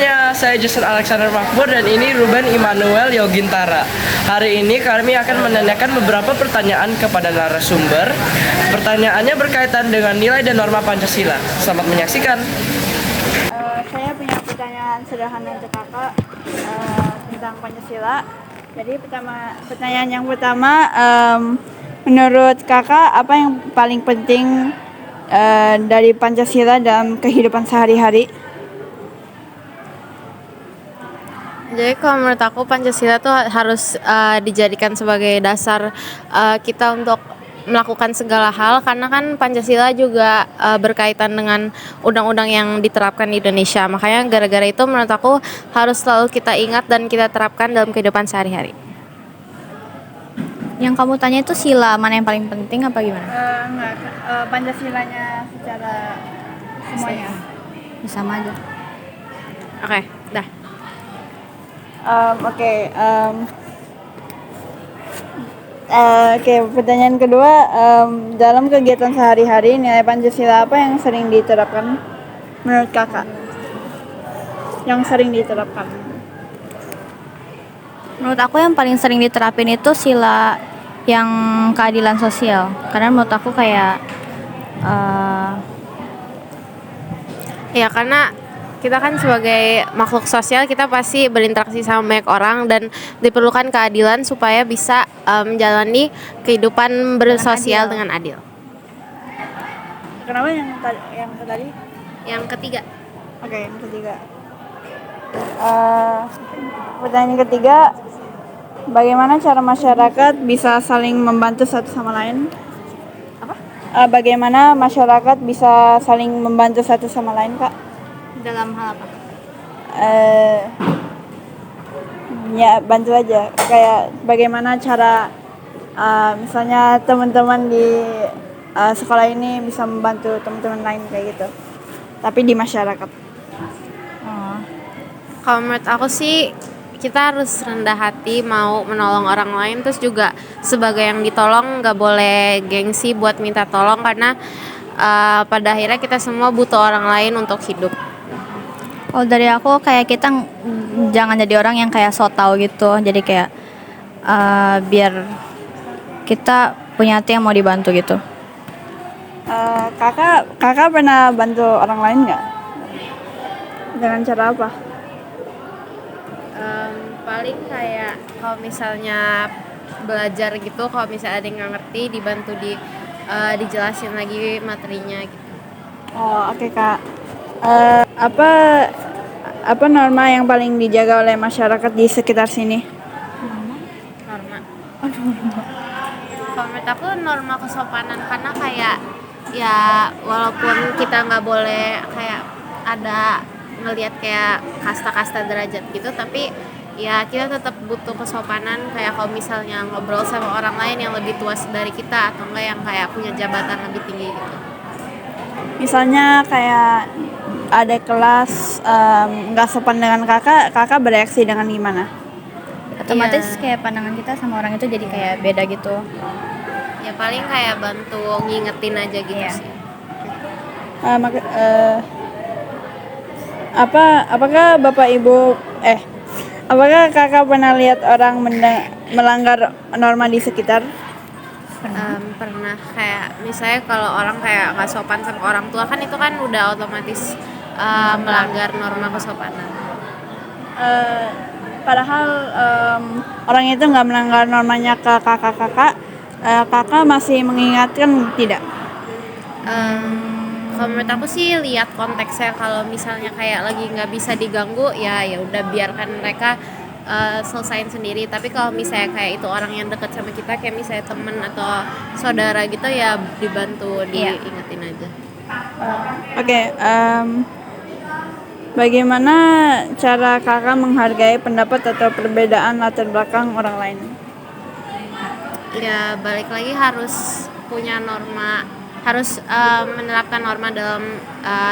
semuanya, saya Jason Alexander Makmur dan ini Ruben Immanuel Yogintara. Hari ini kami akan menanyakan beberapa pertanyaan kepada narasumber. Pertanyaannya berkaitan dengan nilai dan norma Pancasila. Selamat menyaksikan. Saya punya pertanyaan sederhana untuk kakak tentang Pancasila. Jadi pertanyaan yang pertama, menurut kakak apa yang paling penting dari Pancasila dalam kehidupan sehari-hari? Jadi kalau menurut aku Pancasila tuh harus dijadikan sebagai dasar kita untuk melakukan segala hal, karena kan Pancasila juga berkaitan dengan undang-undang yang diterapkan di Indonesia. Makanya gara-gara itu menurut aku harus selalu kita ingat dan kita terapkan dalam kehidupan sehari-hari. Yang kamu tanya itu sila mana yang paling penting apa gimana? Pancasilanya secara semuanya. Ya, sama aja. Oke, dah. Pertanyaan kedua, dalam kegiatan sehari-hari nilai Pancasila apa yang sering diterapkan menurut kakak? Yang sering diterapkan? Menurut aku yang paling sering diterapin itu sila yang keadilan sosial. Karena menurut aku kayak Ya karena kita kan sebagai makhluk sosial, kita pasti berinteraksi sama banyak orang dan diperlukan keadilan supaya bisa menjalani kehidupan bersosial dengan adil. Kenapa yang tadi? Yang ketiga. Oke, yang ketiga. Pertanyaan ketiga, bagaimana cara masyarakat bisa saling membantu satu sama lain? Bagaimana masyarakat bisa saling membantu satu sama lain, Kak? dalam hal apa? Ya, bantu aja. Kayak bagaimana cara misalnya teman-teman di sekolah ini bisa membantu teman-teman lain kayak gitu. Tapi di masyarakat. Kalau menurut aku sih kita harus rendah hati mau menolong orang lain, terus juga sebagai yang ditolong nggak boleh gengsi buat minta tolong, karena pada akhirnya kita semua butuh orang lain untuk hidup. Kalau dari aku kayak kita jangan jadi orang yang kayak so tau gitu. Jadi kayak biar kita punya hati yang mau dibantu gitu. Kakak pernah bantu orang lain nggak? Dengan cara apa? Paling kayak kalau misalnya belajar gitu, kalau misalnya ada yang nggak ngerti dibantu dijelasin lagi materinya gitu. Oh, oke, Kak. Apa norma yang paling dijaga oleh masyarakat di sekitar sini? Norma. Kalau menurut aku norma kesopanan, karena kayak ya walaupun kita nggak boleh kayak ada ngelihat kayak kasta-kasta derajat gitu, tapi ya kita tetap butuh kesopanan, kayak kalau misalnya ngobrol sama orang lain yang lebih tua dari kita atau enggak yang kayak punya jabatan lebih tinggi gitu. Misalnya kayak ada kelas nggak sopan dengan kakak bereaksi dengan gimana? Otomatis kayak pandangan kita sama orang itu jadi kayak beda gitu. Ya paling kayak bantu ngingetin aja gitu sih. Apakah kakak pernah lihat orang melanggar norma di sekitar? Pernah kayak misalnya kalau orang kayak nggak sopan sama orang tua, kan itu kan udah otomatis melanggar norma kesopanan. Padahal orang itu nggak melanggar normanya ke kakak masih mengingatkan tidak? Kalau menurut aku sih lihat konteksnya. Kalau misalnya kayak lagi nggak bisa diganggu, ya udah biarkan mereka selesain sendiri. Tapi kalau misalnya kayak itu orang yang dekat sama kita, kayak misalnya teman atau saudara gitu, ya dibantu diingetin aja. Bagaimana cara kakak menghargai pendapat atau perbedaan latar belakang orang lain? Ya balik lagi harus punya norma, harus menerapkan norma dalam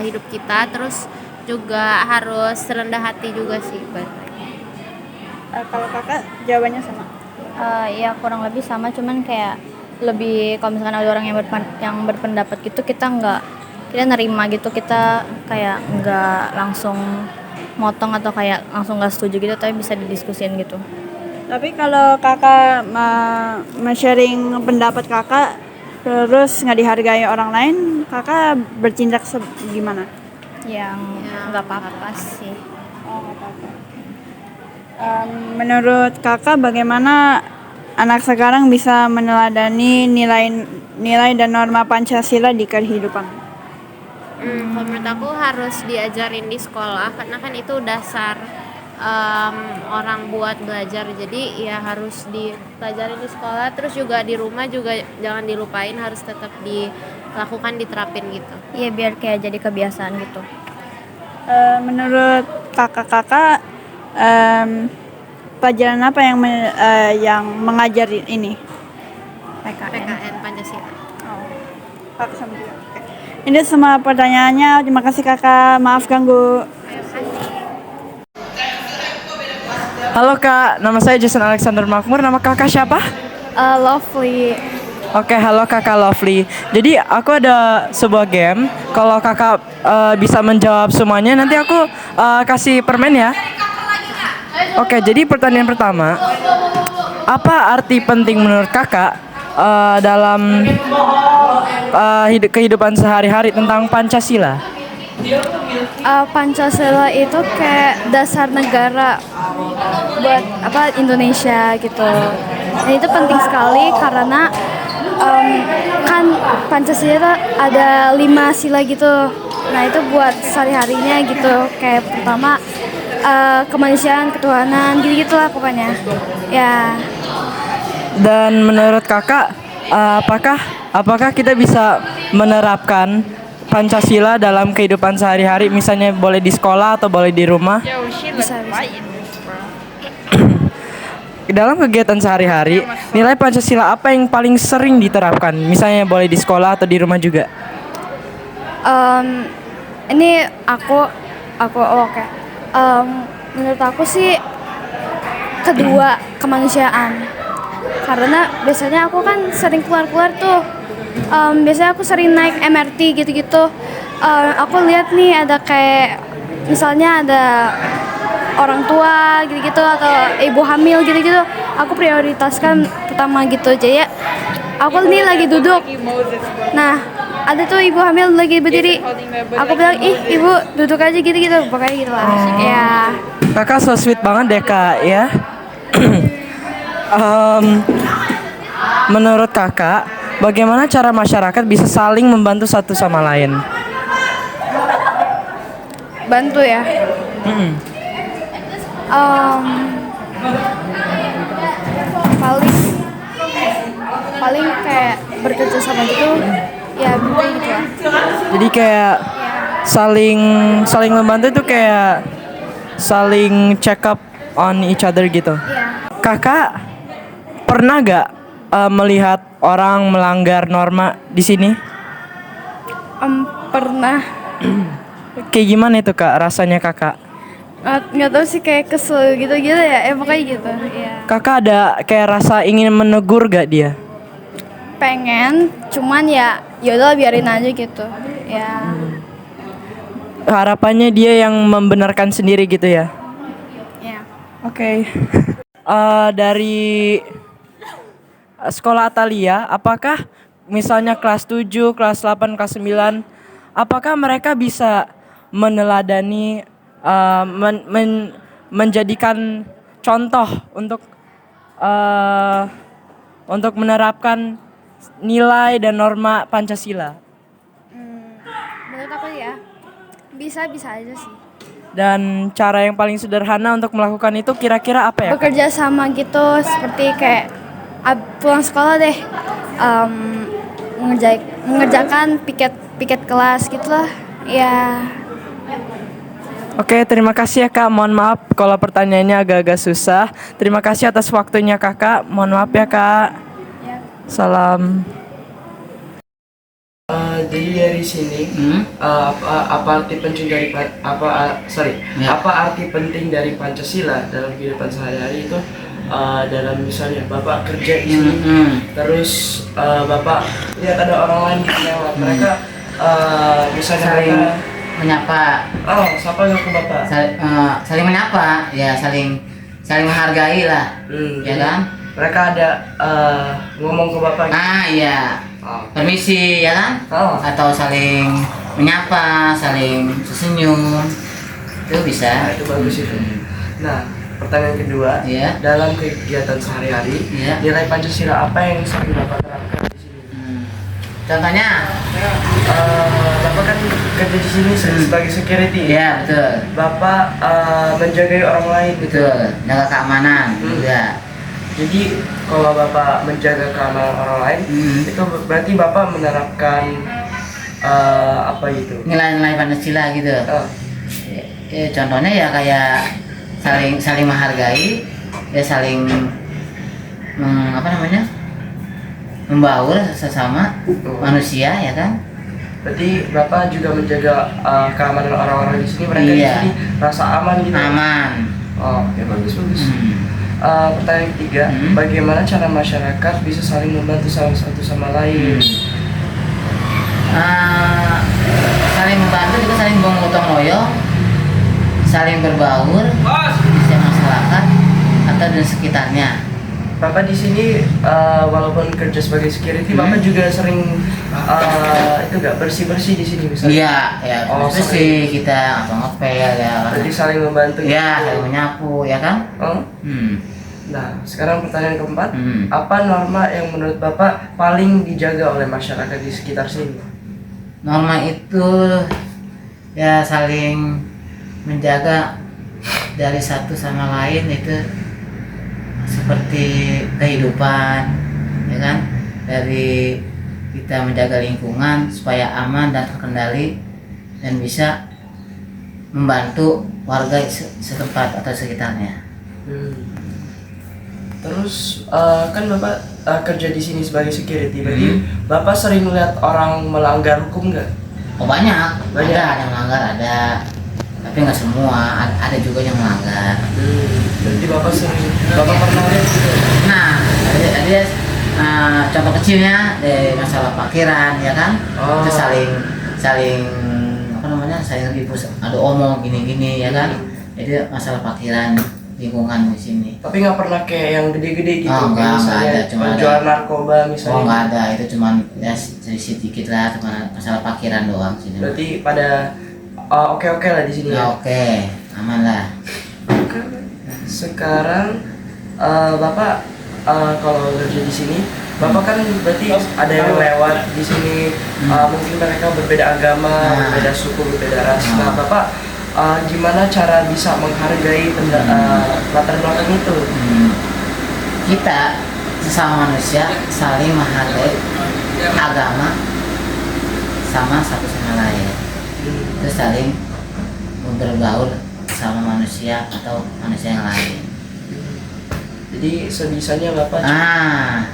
hidup kita, terus juga harus rendah hati juga sih. Kalau kakak jawabannya sama? Ya kurang lebih sama, cuman kayak lebih kalau misalkan ada orang yang berpendapat gitu kita nerima gitu, kita kayak nggak langsung motong atau kayak langsung nggak setuju gitu, tapi bisa didiskusin gitu. Tapi kalau kakak sharing pendapat kakak terus nggak dihargai orang lain, kakak bertindak gimana? Yang nggak apa-apa sih. Oh, nggak apa-apa. Menurut kakak bagaimana anak sekarang bisa meneladani nilai dan norma Pancasila di kehidupan? Kalau menurut aku harus diajarin di sekolah karena kan itu dasar orang buat belajar, jadi ya harus dipelajarin di sekolah, terus juga di rumah juga jangan dilupain, harus tetap dilakukan, diterapin gitu. Iya, biar kayak jadi kebiasaan gitu. Menurut kakak-kakak pelajaran apa yang mengajari ini? PKN Pancasila. Kakak sama juga. Oke. Ini semua pertanyaannya. Terima kasih kakak. Maaf ganggu. Halo Kak, nama saya Jason Alexander Makmur. Nama kakak siapa? Lovely. Oke, halo kakak Lovely. Jadi aku ada sebuah game. Kalau kakak bisa menjawab semuanya, nanti aku kasih permen ya. Oke, jadi pertanyaan pertama, apa arti penting menurut kakak dalam kehidupan sehari-hari tentang Pancasila? Pancasila itu kayak dasar negara buat Indonesia gitu. Dan itu penting sekali karena kan Pancasila ada 5 sila gitu. Nah itu buat sehari-harinya gitu. Kayak pertama kemanusiaan, ketuhanan, gitu-gitulah pokoknya. Ya. Dan menurut kakak, apakah kita bisa menerapkan Pancasila dalam kehidupan sehari-hari, misalnya boleh di sekolah atau boleh di rumah? Bisa. Dalam kegiatan sehari-hari, nilai Pancasila apa yang paling sering diterapkan? Misalnya boleh di sekolah atau di rumah juga? Ini aku oke. Menurut aku sih kedua, kemanusiaan. Karena biasanya aku kan sering keluar-keluar tuh. Biasanya aku sering naik MRT gitu-gitu. Aku lihat nih ada kayak misalnya ada orang tua gitu-gitu atau ibu hamil gitu-gitu. Aku prioritaskan pertama gitu aja ya. Aku nih lagi duduk. Nah, ada tuh ibu hamil lagi berdiri. Aku bilang, ibu duduk aja gitu-gitu. Pokoknya gitu lah. Ya. Kakak so sweet banget deh kak ya. Menurut kakak, bagaimana cara masyarakat bisa saling membantu satu sama lain? Bantu ya. Paling kayak bekerja sama gitu ya, gitu lah. Jadi kayak saling membantu itu kayak saling check up on each other gitu. Kakak pernah gak melihat orang melanggar norma di sini? Pernah. Kayak gimana itu kak rasanya kakak? Nggak tahu sih, kayak kesel gitu ya, pokoknya gitu ya. Kakak ada kayak rasa ingin menegur gak dia? Pengen, cuman ya yaudah biarin aja gitu ya. Harapannya dia yang membenarkan sendiri gitu ya? Ya. Oke. Dari sekolah Atalia, apakah misalnya kelas 7, kelas 8, kelas 9, apakah mereka bisa meneladani menjadikan contoh untuk menerapkan nilai dan norma Pancasila? Menurut aku ya bisa aja sih. Dan cara yang paling sederhana untuk melakukan itu kira-kira apa ya? Bekerja sama gitu, seperti kayak pulang sekolah deh, mengerjakan piket kelas gitulah ya. Oke, terima kasih ya kak. Mohon maaf kalau pertanyaannya agak-agak susah. Terima kasih atas waktunya kakak. Mohon maaf ya kak. Salam. Jadi dari sini apa arti penting dari apa arti penting dari Pancasila dalam kehidupan sehari-hari itu, dalam misalnya bapak kerja di sini, terus bapak lihat ada orang lain gitu lewat, mereka misalnya mereka menyapa, Oh, siapa yang ke Bapak? saling menyapa, ya saling menghargai lah, ya jadi kan? Mereka ada ngomong ke Bapak gitu? Ah iya, Oh. permisi ya kan? Oh. Atau saling menyapa, saling senyum, itu bisa. Nah, itu bagus itu. Nah, pertanyaan kedua, Iya. dalam kegiatan sehari-hari, Iya. nilai Pancasila apa yang sering Bapak terapkan di sini? Contohnya, Bapak kan kerja di sini sebagai security. ya betul, Bapak menjagai orang lain. betul, jaga keamanan juga. Jadi kalau Bapak menjaga keamanan orang lain, itu berarti Bapak menerapkan apa itu? Nilai-nilai Pancasila gitu. Oh. Ya, contohnya ya kayak saling menghargai, ya saling apa namanya, membaur sesama manusia ya kan. Berarti Bapak juga menjaga keamanan orang-orang di sini. Mereka di Iya. sini rasa aman gitu. Aman. Oh, oke, bagus. Pertanyaan ketiga, bagaimana cara masyarakat bisa saling membantu satu sama lain? Saling membantu juga, saling gotong royong, saling berbaur di masyarakat atau di sekitarnya. Bapak di sini walaupun kerja sebagai security, Bapak juga sering itu gak bersih-bersih di sini misalnya? Iya, ya Oh, bersih kita atau ngepel ya. Berarti saling membantu. Ya, gitu. saling menyapu ya kan. Oh? Nah, sekarang pertanyaan keempat, apa norma yang menurut Bapak paling dijaga oleh masyarakat di sekitar sini? Norma itu ya saling menjaga dari satu sama lain, itu seperti kehidupan ya kan, dari kita menjaga lingkungan supaya aman dan terkendali dan bisa membantu warga setempat atau sekitarnya. Terus kan Bapak kerja di sini sebagai security, berarti Bapak sering melihat orang melanggar hukum nggak? Oh banyak. Banyak. Ada yang melanggar, ada, tapi nggak semua, ada juga yang melanggar. Berarti Bapak pernah lihat gitu? Nah, ada contoh kecilnya dari masalah parkiran ya kan. Oh. Itu saling apa namanya, saling ribut, ada omong gini-gini ya kan. Jadi masalah parkiran lingkungan di sini. Tapi nggak pernah kayak yang gede-gede gitu? Oh, enggak ada, cuma penjualan narkoba misalnya? Oh nggak ada, itu cuma ya sedikit lah, cuma masalah parkiran doang sini. Berarti pada oke-oke lah di sini Ya ya? oke, aman lah. Sekarang Bapak kalau kerja di sini, Bapak kan berarti ada yang lewat di sini, mungkin mereka berbeda agama, berbeda suku, berbeda ras. Nah, Bapak gimana cara bisa menghargai latar belakang itu? Kita sesama manusia saling menghargai agama sama satu sama lain. Terus saling berbaur sama manusia atau manusia yang lain. Jadi sebisanya Bapak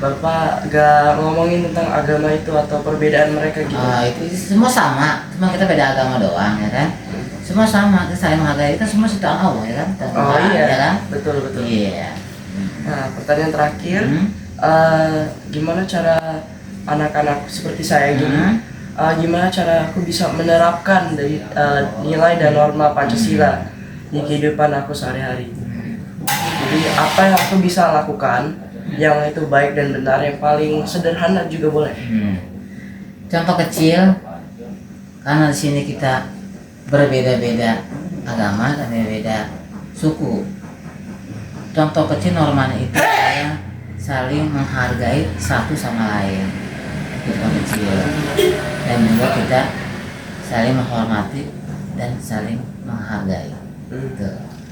Bapak gak ngomongin tentang agama itu atau perbedaan mereka gitu? Itu semua sama, cuma kita beda agama doang ya kan. Semua sama, kita saling menghargai, kita semua ciptaan Allah ya kan. Oh iya, ya kan? betul. Iya. Nah, pertanyaan terakhir, gimana cara anak-anak seperti saya gini, gimana cara aku bisa menerapkan dari nilai dan norma Pancasila di kehidupan aku sehari-hari? Jadi apa yang aku bisa lakukan yang itu baik dan benar, yang paling sederhana juga boleh. Contoh kecil, karena di sini kita berbeda-beda agama dan berbeda suku. Contoh kecil normanya itu adalah saling menghargai satu sama lain. Contoh kecil. Dan juga kita saling menghormati dan saling menghargai.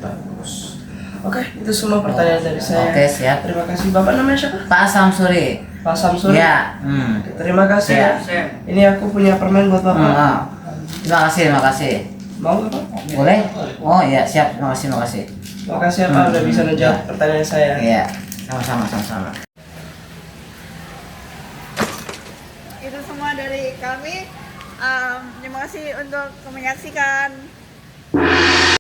Bagus. Oke, itu semua pertanyaan dari saya. Oke, siap. Terima kasih. Bapak namanya siapa? Pak Samsuri. Pak Samsuri. Ya. Terima kasih ya. Ini aku punya permen buat Bapak. Terima kasih. Mau Bapak? Boleh? Oh iya, siap. Terima kasih. Terima kasih ya Pak, udah bisa menjawab pertanyaan saya. Iya, sama-sama. Itu semua dari kami. Terima kasih untuk menyaksikan.